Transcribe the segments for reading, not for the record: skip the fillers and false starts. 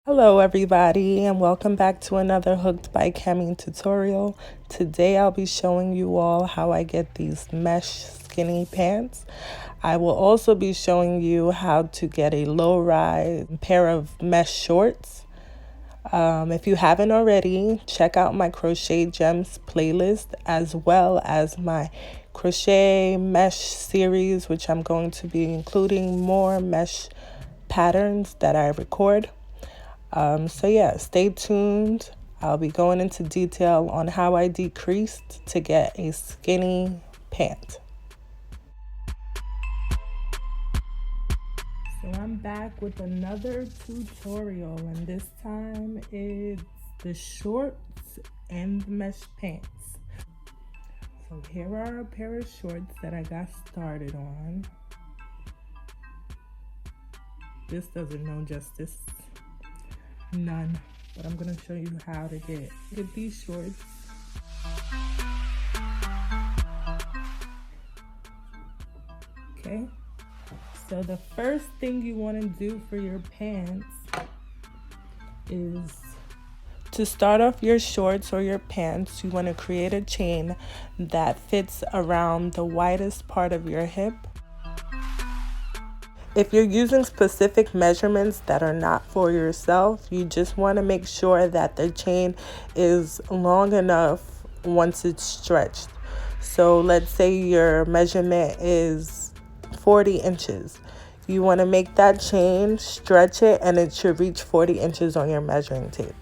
Hello everybody, and welcome back to another Hooked by Cami tutorial. Today I'll be showing you all how I get these mesh skinny pants. I will also be showing you how to get a low-rise pair of mesh shorts. If you haven't already, check out my Crochet Gems playlist as well as my crochet mesh series, which I'm going to be including more mesh patterns that I record. So yeah, stay tuned. I'll be going into detail on how I decreased to get a skinny pant. So I'm back with another tutorial, and this time it's the shorts and the mesh pants. So here are a pair of shorts that I got started on. This doesn't know justice. None, but I'm gonna show you how to get these shorts. Okay, so the first thing you want to do for your pants is to start off your shorts or your pants. You want to create a chain that fits around the widest part of your hip. If you're using specific measurements that are not for yourself, you just want to make sure that the chain is long enough once it's stretched. So let's say your measurement is 40 inches. You want to make that chain, stretch it, and it should reach 40 inches on your measuring tape.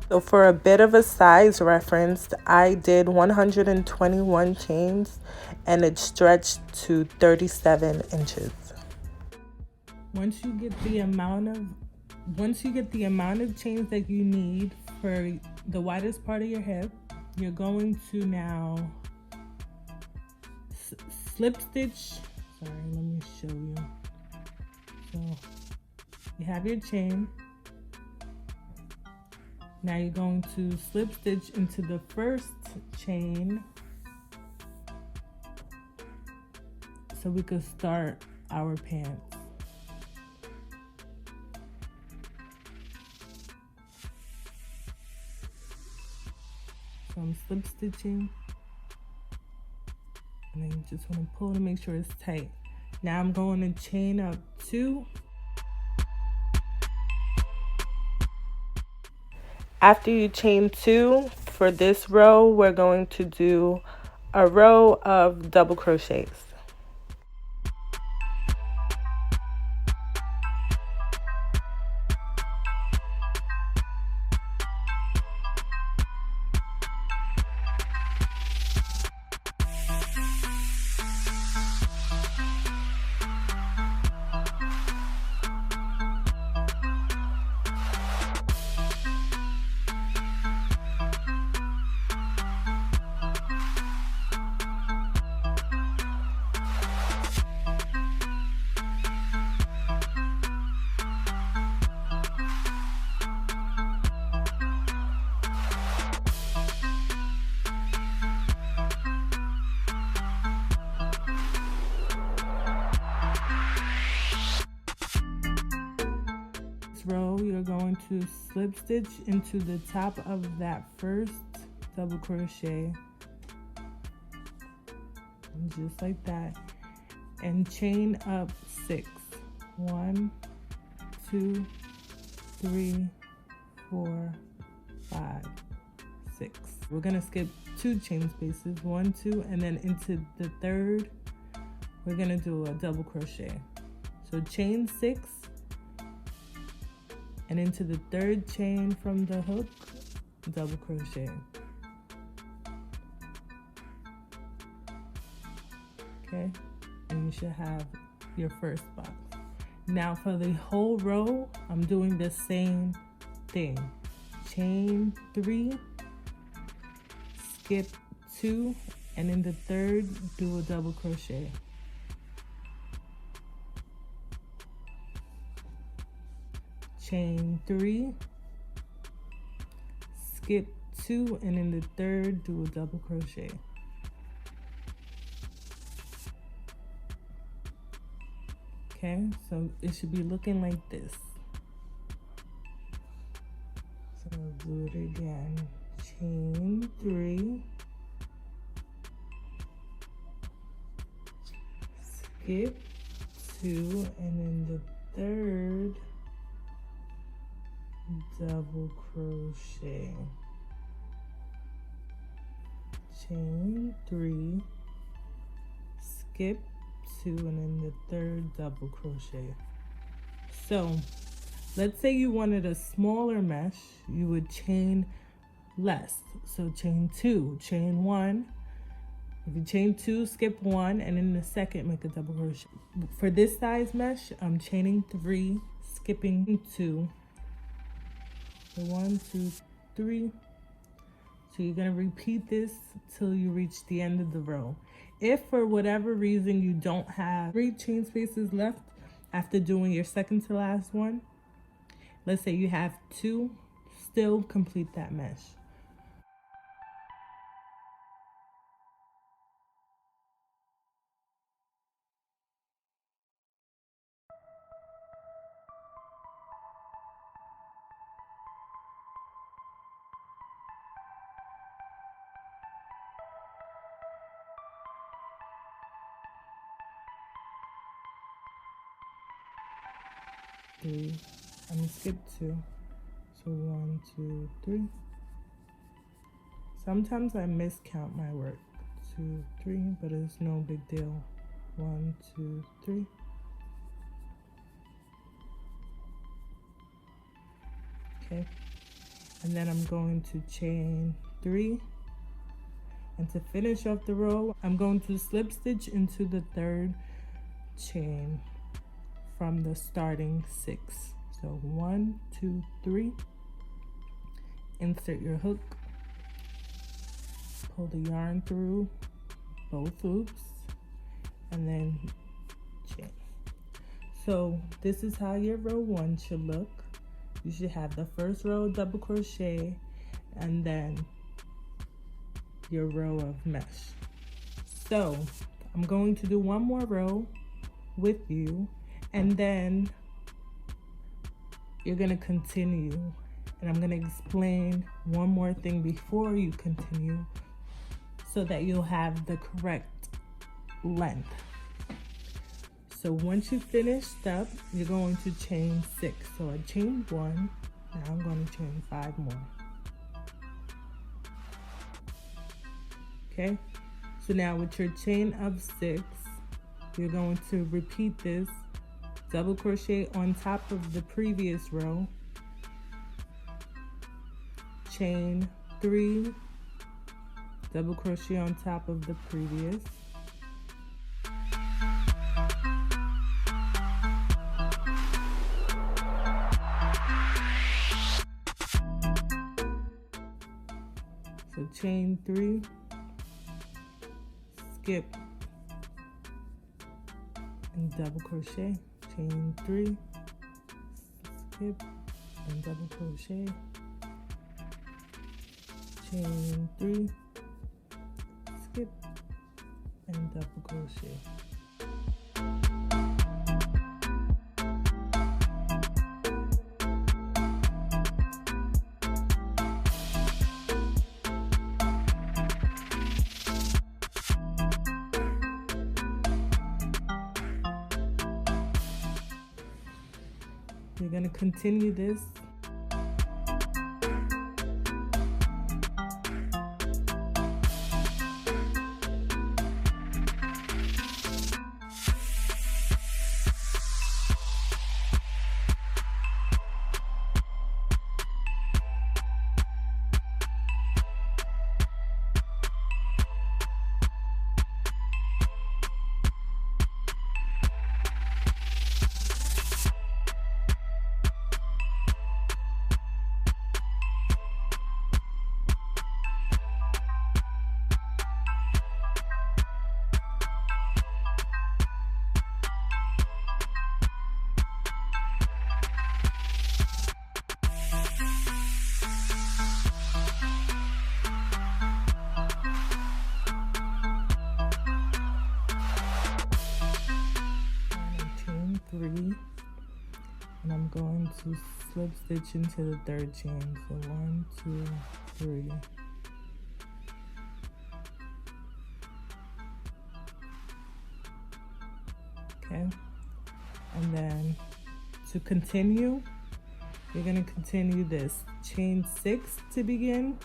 So for a bit of a size reference, I did 121 chains and it stretched to 37 inches. Once you get the amount of chains that you need for the widest part of your hip, you're going to now slip stitch. Sorry, let me show you. So you have your chain. Now you're going to slip stitch into the first chain so we could start our pants. So I'm slip stitching, and then you just want to pull to make sure it's tight. Now I'm going to chain up 2. After you chain 2, for this row, we're going to do a row of double crochets. Row, you're going to slip stitch into the top of that first double crochet, and just like that, and chain up 6. 1, 2, 3, 4, 5, 6. We're gonna skip 2 chain spaces, 1, 2, and then into the third we're gonna do a double crochet. So chain 6, and into the third chain from the hook, double crochet. Okay, and you should have your first box. Now for the whole row, I'm doing the same thing. Chain 3, skip 2, and in the third, do a double crochet. Chain 3, skip 2, and in the third, do a double crochet. Okay, so it should be looking like this. We'll do it again. Chain 3, skip 2, and in the third, double crochet. Chain 3, skip 2, and in the third, double crochet. So let's say you wanted a smaller mesh, you would chain less. So chain 2, chain 1. If you chain 2, skip 1, and in the second, make a double crochet. For this size mesh, I'm chaining 3, skipping 2. So 1, 2, 3. So you're gonna repeat this till you reach the end of the row. If for whatever reason you don't have 3 chain spaces left after doing your second to last one, let's say you have 2, still complete that mesh. I'm gonna skip 2. So 1, 2, 3. Sometimes I miscount my work. 2, 3, but it's no big deal. 1, 2, 3. Okay. And then I'm going to chain 3. And to finish off the row, I'm going to slip stitch into the third chain from the starting 6. So 1, 2, 3. Insert your hook. Pull the yarn through both loops and then chain. So this is how your row 1 should look. You should have the first row double crochet and then your row of mesh. So I'm going to do one more row with you, and then you're gonna continue, and I'm gonna explain one more thing before you continue so that you'll have the correct length. So once you finished up, you're going to chain 6. So I chained 1, now I'm going to chain 5 more. Okay, so now with your chain of 6, you're going to repeat this. Double crochet on top of the previous row, chain 3, double crochet on top of the previous, so chain 3, skip and double crochet. Chain 3, skip and double crochet, chain 3, skip and double crochet. You're going to continue this. And I'm going to slip stitch into the third chain. So 1, 2, 3. Okay, and then to continue, you're going to continue this. Chain 6 to begin,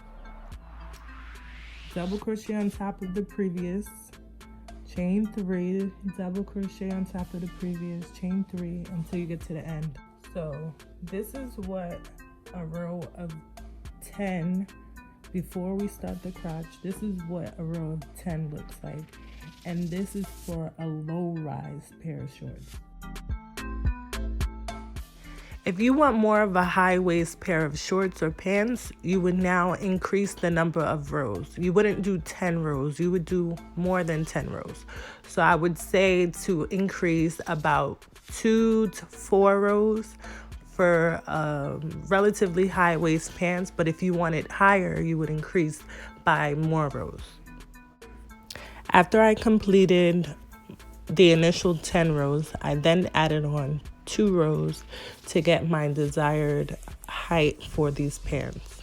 double crochet on top of the previous, chain 3, double crochet on top of the previous, chain 3 until you get to the end. So this is what a row of 10, before we start the crotch, this is what a row of 10 looks like. And this is for a low-rise pair of shorts. If you want more of a high-waist pair of shorts or pants, you would now increase the number of rows. You wouldn't do 10 rows, you would do more than 10 rows. So I would say to increase about 2 to 4 rows for relatively high-waist pants, but if you want it higher, you would increase by more rows. After I completed the initial 10 rows, I then added on 2 rows to get my desired height for these pants.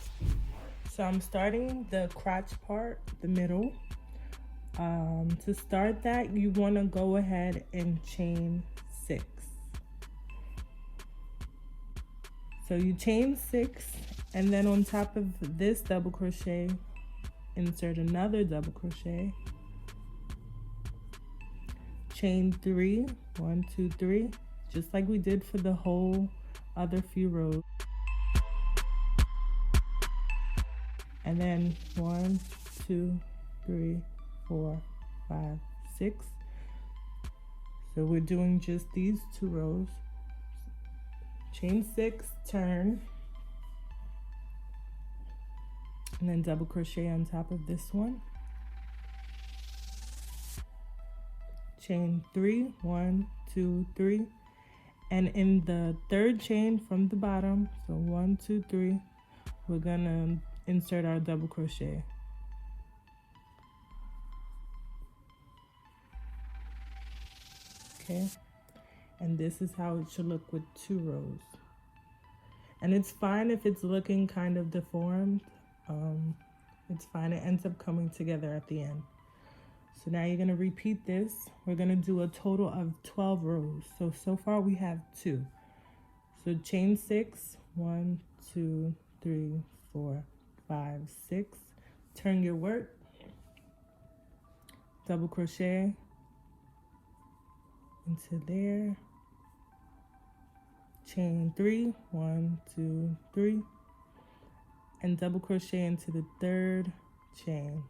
So I'm starting the crotch part, the middle. To start that, you want to go ahead and chain 6. So you chain 6, and then on top of this double crochet, insert another double crochet. Chain 3, 1, 2, 3, just like we did for the whole other few rows. And then 1, 2, 3, 4, 5, 6. So we're doing just these 2 rows. Chain 6, turn, and then double crochet on top of this one. Chain 3, 1, 2, 3, and in the third chain from the bottom, so 1, 2, 3, we're gonna insert our double crochet. Okay, and this is how it should look with 2 rows. And it's fine if it's looking kind of deformed. It's fine, it ends up coming together at the end. So now you're gonna repeat this. We're gonna do a total of 12 rows. So far we have 2. So chain 6, 1, 2, 3, 4, 5, 6. Turn your work, double crochet into there. Chain 3, 1, 2, 3, and double crochet into the third chain.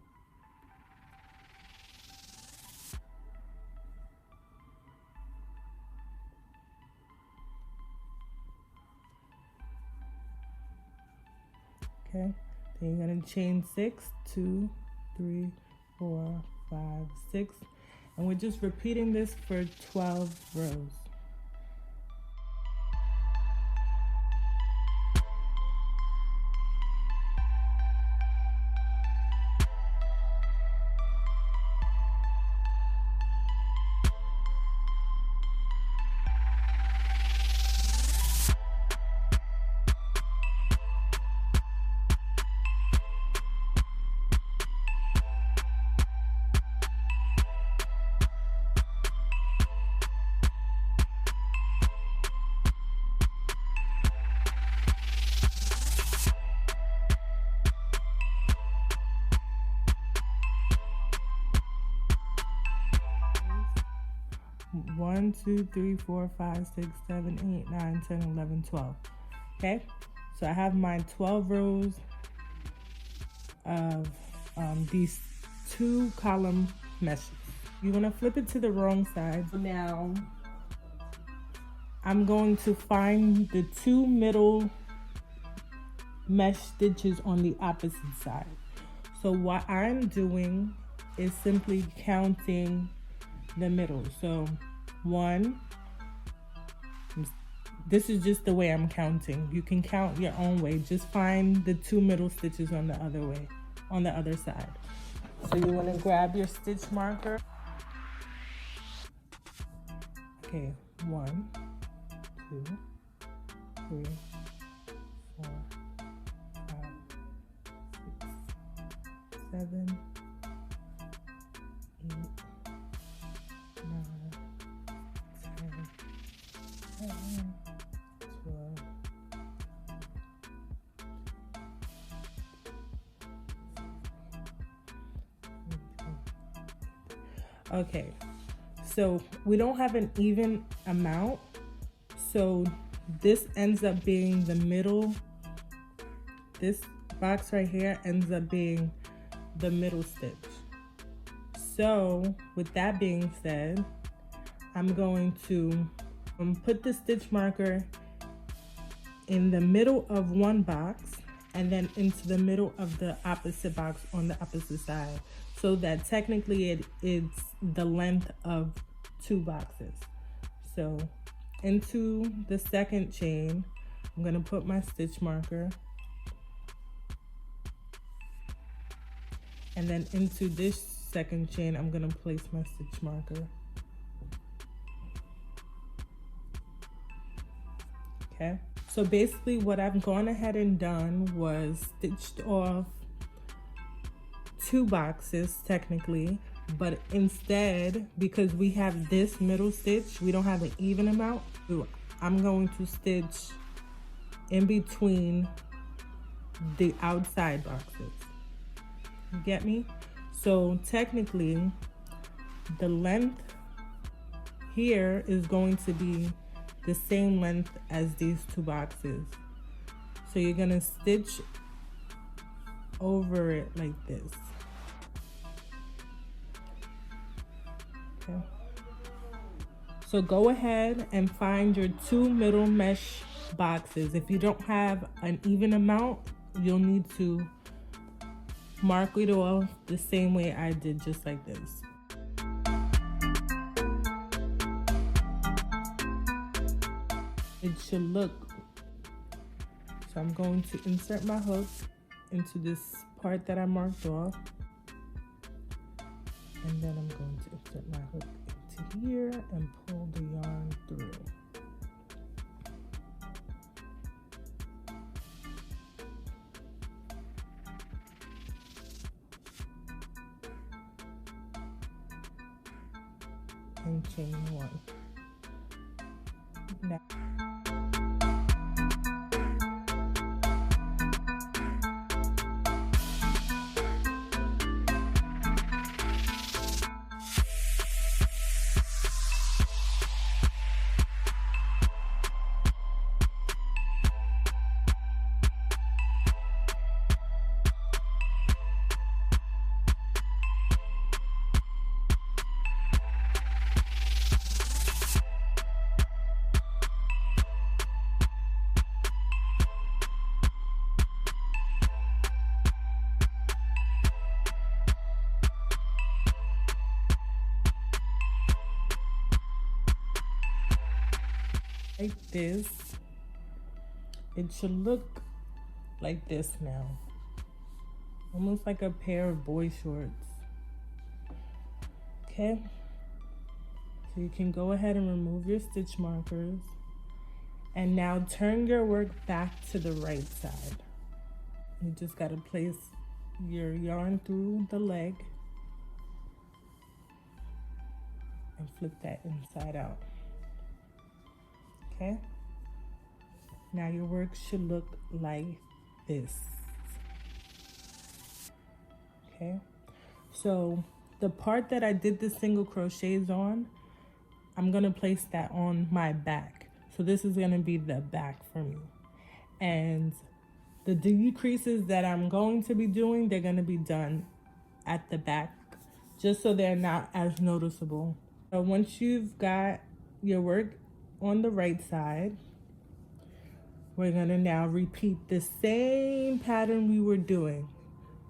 Okay, then you're gonna chain 6, 2, 3, 4, 5, 6, and we're just repeating this for 12 rows. One, 2, 3, 4, 5, 6, 7, 8, 9, 10, 11, 12. Okay, so I have my 12 rows of these 2 column meshes. You want to flip it to the wrong side. Now I'm going to find the 2 middle mesh stitches on the opposite side. So what I'm doing is simply counting the middle. So 1, this is just the way I'm counting. You can count your own way. Just find the 2 middle stitches on the other way, on the other side. So you want to grab your stitch marker. Okay, 1, 2, 3, 7, 8, 9, 10, 11, 12. Okay, so we don't have an even amount, so this ends up being the middle. This box right here ends up being the middle stitch. So with that being said, I'm going to put the stitch marker in the middle of one box and then into the middle of the opposite box on the opposite side, so that technically it's the length of 2 boxes. So into the second chain, I'm going to put my stitch marker, and then into this second chain, I'm going to place my stitch marker. Okay, so basically what I've gone ahead and done was stitched off 2 boxes technically, but instead, because we have this middle stitch, we don't have an even amount, so I'm going to stitch in between the outside boxes. You get me? So technically, the length here is going to be the same length as these 2 boxes. So you're gonna stitch over it like this. Okay. So go ahead and find your 2 middle mesh boxes. If you don't have an even amount, you'll need to mark it off the same way I did, just like this. It should look, so I'm going to insert my hook into this part that I marked off, and then I'm going to insert my hook into here and pull the yarn through. And chain 1. Now, like this, it should look like this now, almost like a pair of boy shorts. Okay, so you can go ahead and remove your stitch markers, and now turn your work back to the right side. You just got to place your yarn through the leg and flip that inside out. Okay, now your work should look like this. Okay, so the part that I did the single crochets on, I'm gonna place that on my back. So this is gonna be the back for me. And the decreases that I'm going to be doing, they're gonna be done at the back, just so they're not as noticeable. So once you've got your work on the right side, we're gonna now repeat the same pattern we were doing,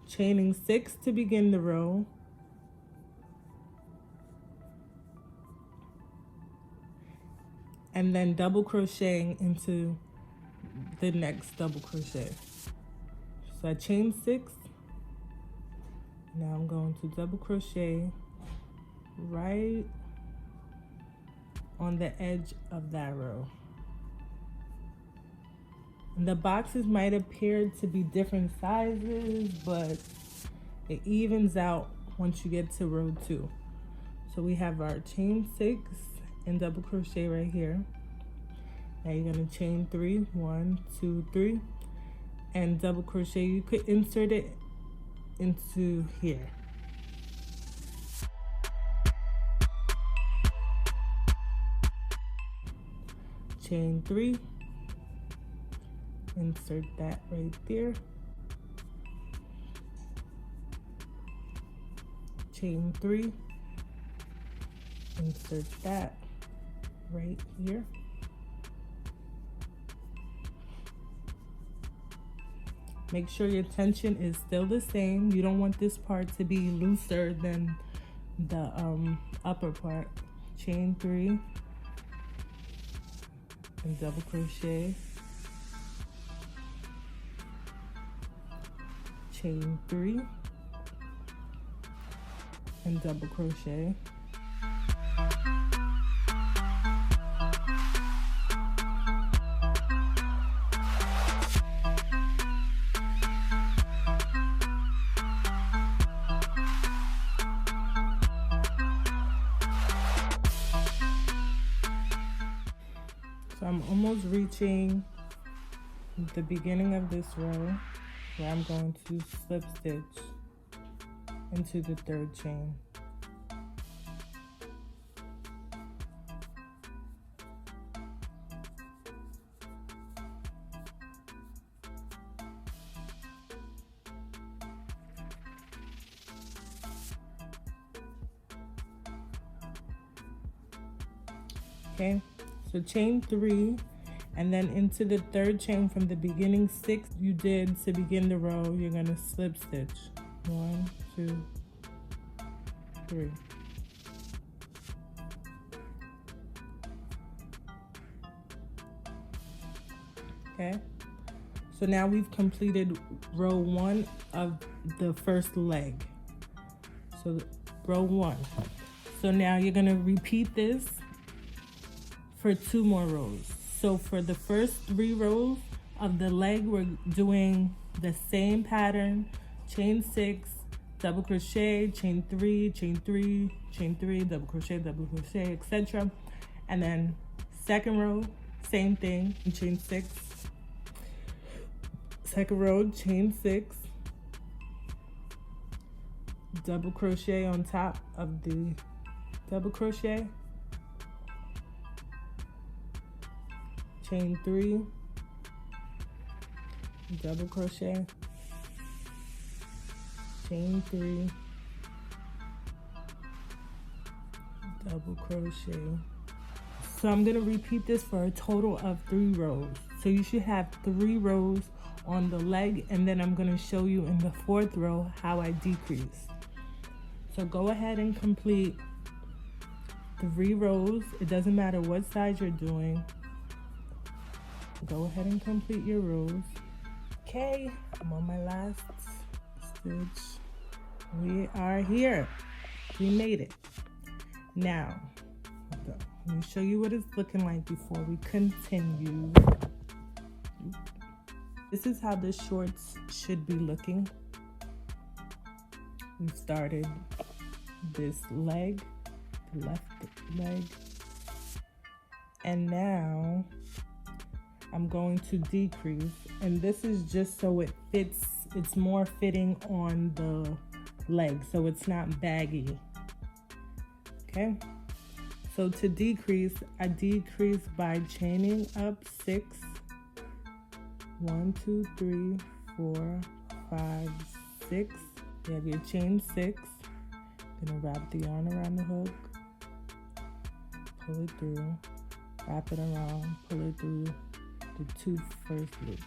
chaining 6 to begin the row, and then double crocheting into the next double crochet. So I chained 6, now I'm going to double crochet right on the edge of that row. And the boxes might appear to be different sizes, but It evens out once you get to row 2. So we have our chain 6 and double crochet right here. Now you're going to chain 3, 1, 2, 3, and double crochet. You could insert it into here. Chain 3, insert that right there. Chain 3, insert that right here. Make sure your tension is still the same. You don't want this part to be looser than the upper part. Chain 3 and double crochet. Chain 3 and double crochet. So I'm almost reaching the beginning of this row where I'm going to slip stitch into the 3rd chain. Okay, so chain 3 and then into the 3rd chain from the beginning 6 you did to begin the row, you're going to slip stitch 1, 2, 3. Okay, so now we've completed row 1 of the first leg. So row 1. So now you're going to repeat this for 2 more rows. So for the first 3 rows of the leg, we're doing the same pattern: chain 6, double crochet, chain 3, chain 3, chain 3, double crochet, etc. And then 2nd row, same thing, chain 6. 2nd row, chain 6, double crochet on top of the double crochet, chain 3, double crochet, chain 3, double crochet. So I'm going to repeat this for a total of 3 rows. So you should have 3 rows on the leg, and then I'm going to show you in the 4th row how I decrease. So go ahead and complete 3 rows. It doesn't matter what size you're doing. Go ahead and complete your rows. Okay, I'm on my last stitch. We are here. We made it. Now, let me show you what it's looking like before we continue. This is how the shorts should be looking. We've started this leg, the left leg, and now I'm going to decrease, and this is just so it fits, it's more fitting on the leg, so it's not baggy. Okay, so to decrease, I decrease by chaining up 6, 1, 2, 3, 4, 5, 6. You have your chain 6. Gonna wrap the yarn around the hook, pull it through, wrap it around, pull it through the 2 first loops.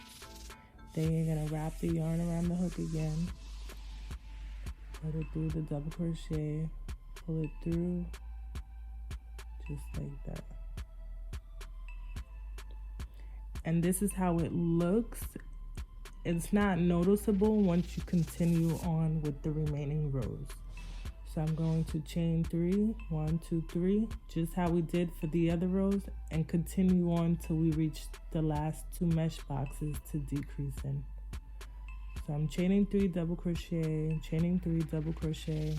Then you're gonna wrap the yarn around the hook again, put it through the double crochet, pull it through, just like that. And this is how it looks. It's not noticeable once you continue on with the remaining rows. So I'm going to chain 3, 1, 2, 3, just how we did for the other rows, and continue on till we reach the last 2 mesh boxes to decrease in. So I'm chaining 3, double crochet, chaining 3, double crochet.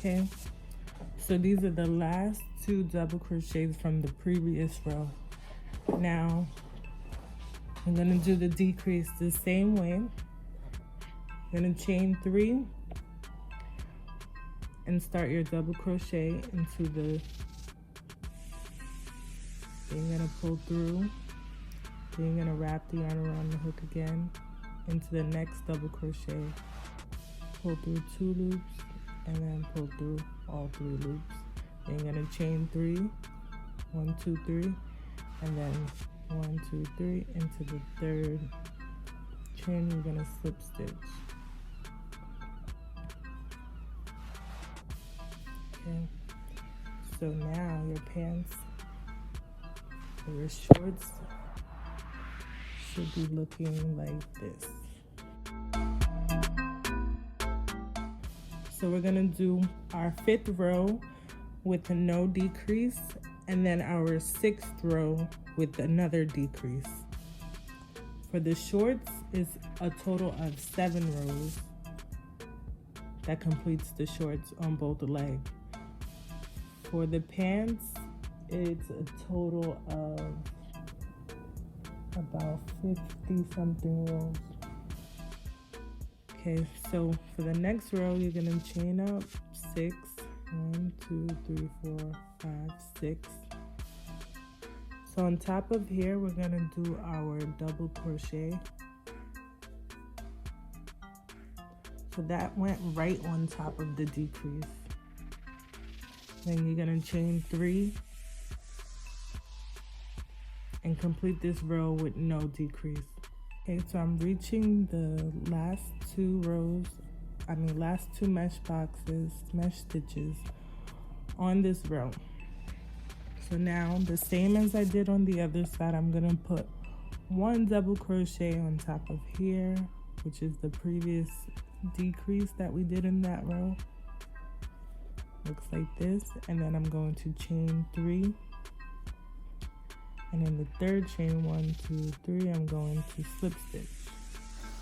Okay, so these are the last 2 double crochets from the previous row. Now I'm going to do the decrease the same way. I'm going to chain 3 and start your double crochet into the, then you're going to pull through, then you're going to wrap the yarn around the hook again into the next double crochet, pull through 2 loops, and then pull through all 3 loops. Then you're going to chain 3, 1, 2, 3, and then 1, 2, 3 into the 3rd chain. You're going to slip stitch. Okay, so now your pants or your shorts should be looking like this. So we're gonna do our 5th row with a no decrease, and then our 6th row with another decrease. For the shorts, is a total of 7 rows that completes the shorts on both legs. For the pants, it's a total of about 50 something rows. Okay, so for the next row, you're gonna chain up 6, 1, 2, 3, 4, 5, 6. So on top of here, we're gonna do our double crochet. So that went right on top of the decrease. Then you're gonna chain 3 and complete this row with no decrease. Okay, so I'm reaching the last 2 rows, last 2 mesh boxes, mesh stitches on this row. So now, the same as I did on the other side, I'm gonna put 1 double crochet on top of here, which is the previous decrease that we did in that row. Looks like this, and then I'm going to chain 3. And in the 3rd chain, 1, 2, 3, I'm going to slip stitch.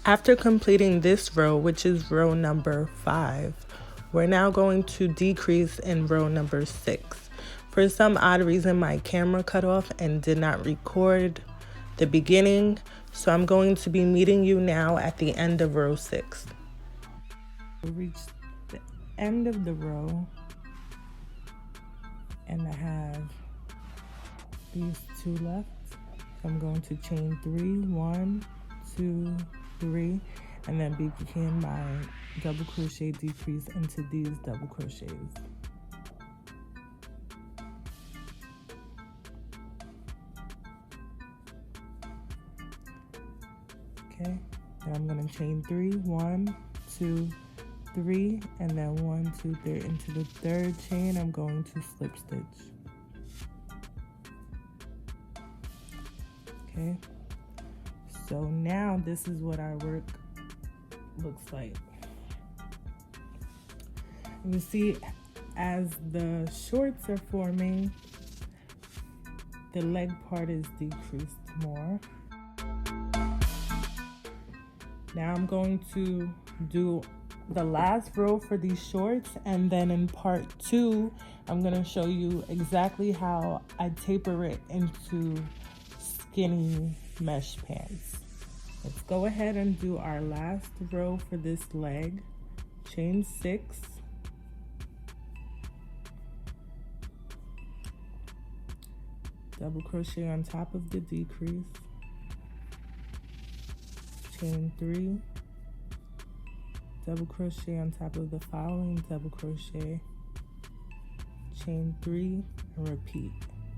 After completing this row, which is row number 5, we're now going to decrease in row number 6. For some odd reason, my camera cut off and did not record the beginning, so I'm going to be meeting you now at the end of row 6. We reached the end of the row, and I have these two left. I'm going to chain 3, 1, 2, 3, and then begin my double crochet decrease into these double crochets. Okay, then I'm going to chain 3, 1, 2, 3, and then 1, 2, 3. Into the third chain, I'm going to slip stitch. Okay, so now this is what our work looks like. You see, as the shorts are forming, the leg part is decreased more. Now I'm going to do the last row for these shorts, and then in part 2, I'm going to show you exactly how I taper it into skinny mesh pants. Let's go ahead and do our last row for this leg. Chain 6. Double crochet on top of the decrease. Chain 3. Double crochet on top of the following double crochet. Chain 3 and repeat.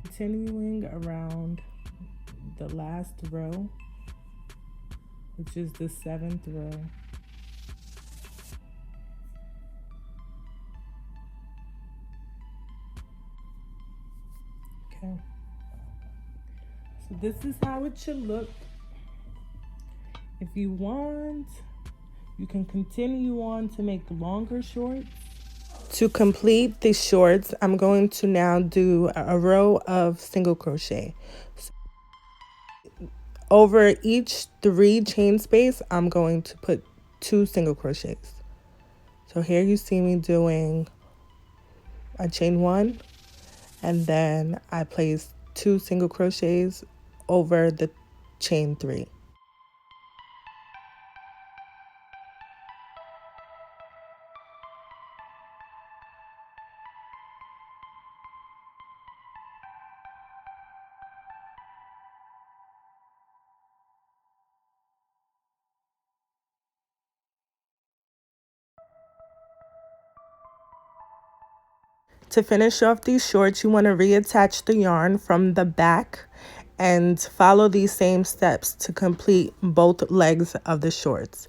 Continuing around the last row, which is the 7th row. Okay, so this is how it should look. If you want, you can continue on to make longer shorts. To complete the shorts, I'm going to now do a row of single crochet. Over each 3 chain space, I'm going to put 2 single crochets. So here you see me doing a chain 1, and then I place 2 single crochets over the chain 3. To finish off these shorts, you want to reattach the yarn from the back and follow these same steps to complete both legs of the shorts.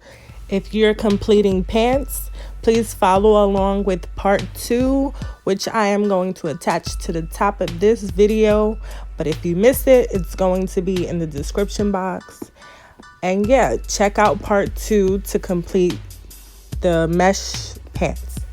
If you're completing pants, please follow along with part 2, which I am going to attach to the top of this video. But if you miss it, it's going to be in the description box. And yeah, check out part 2 to complete the mesh pants.